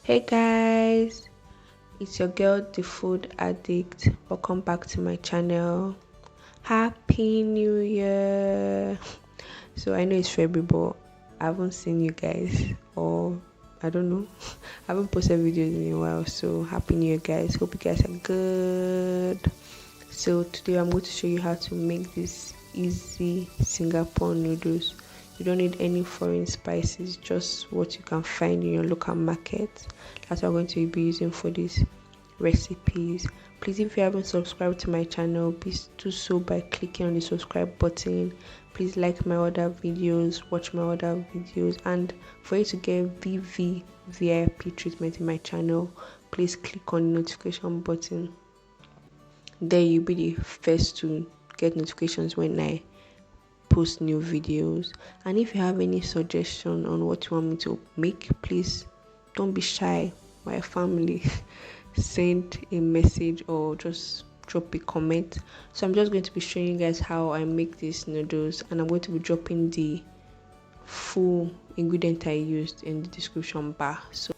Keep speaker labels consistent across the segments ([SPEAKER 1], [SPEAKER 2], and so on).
[SPEAKER 1] Hey guys, it's your girl, the food addict. Welcome back to my channel. Happy New Year! So I know it's February, but I haven't seen you guys, or I don't know. I haven't posted videos in a while. So happy New Year, guys! Hope you guys are good. So today I'm going to show you how to make this easy Singapore noodles. You don't need any foreign spices, just what you can find in your local market. That's what I'm going to be using for these recipes. Please, if you haven't subscribed to my channel, please do so by clicking on the subscribe button. Please like my other videos, watch my other videos, and for you to get VIP treatment in my channel, please click on the notification button. There you'll be the first to get notifications when I post new videos. And if you have any suggestion on what you want me to make, please don't be shy. My family, send a message or just drop a comment. So I'm just going to be showing you guys how I make these noodles, and I'm going to be dropping the full ingredient I used in the description bar. So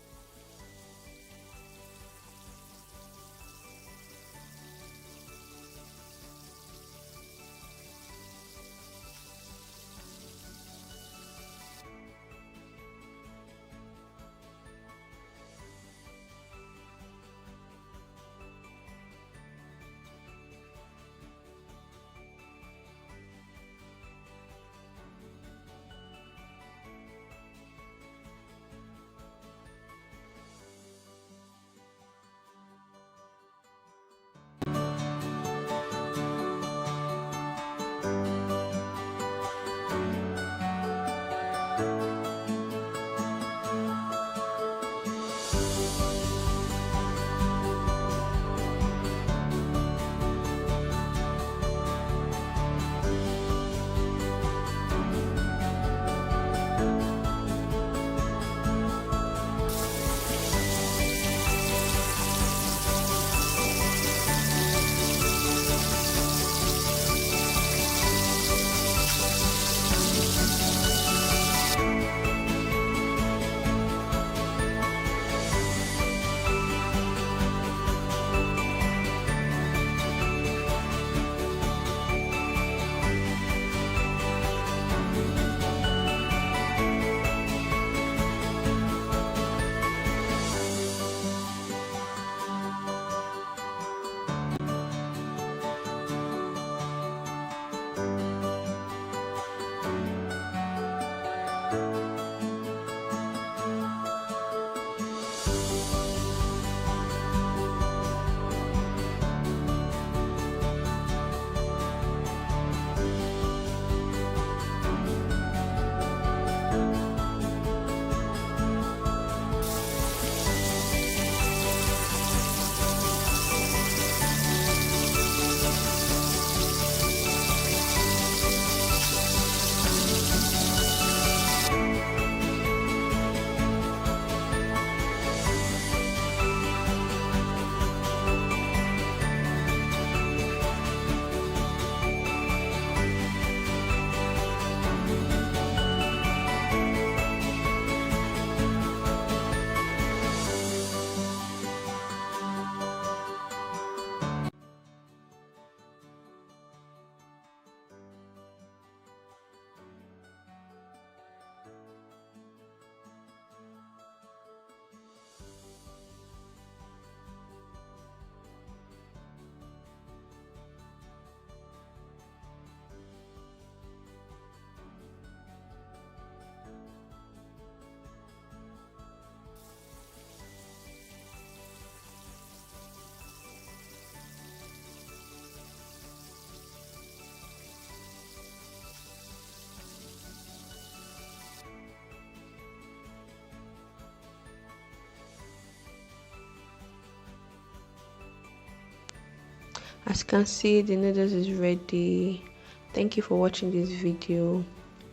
[SPEAKER 1] as you can see, the noodles is ready. Thank you for watching this video.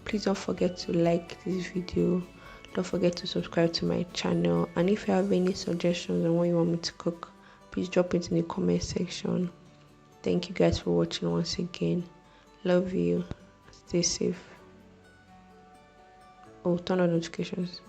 [SPEAKER 1] Please don't forget to like this video. Don't forget to subscribe to my channel. And if you have any suggestions on what you want me to cook, please drop it in the comment section. Thank you guys for watching once again. Love you. Stay safe. Oh, turn on notifications.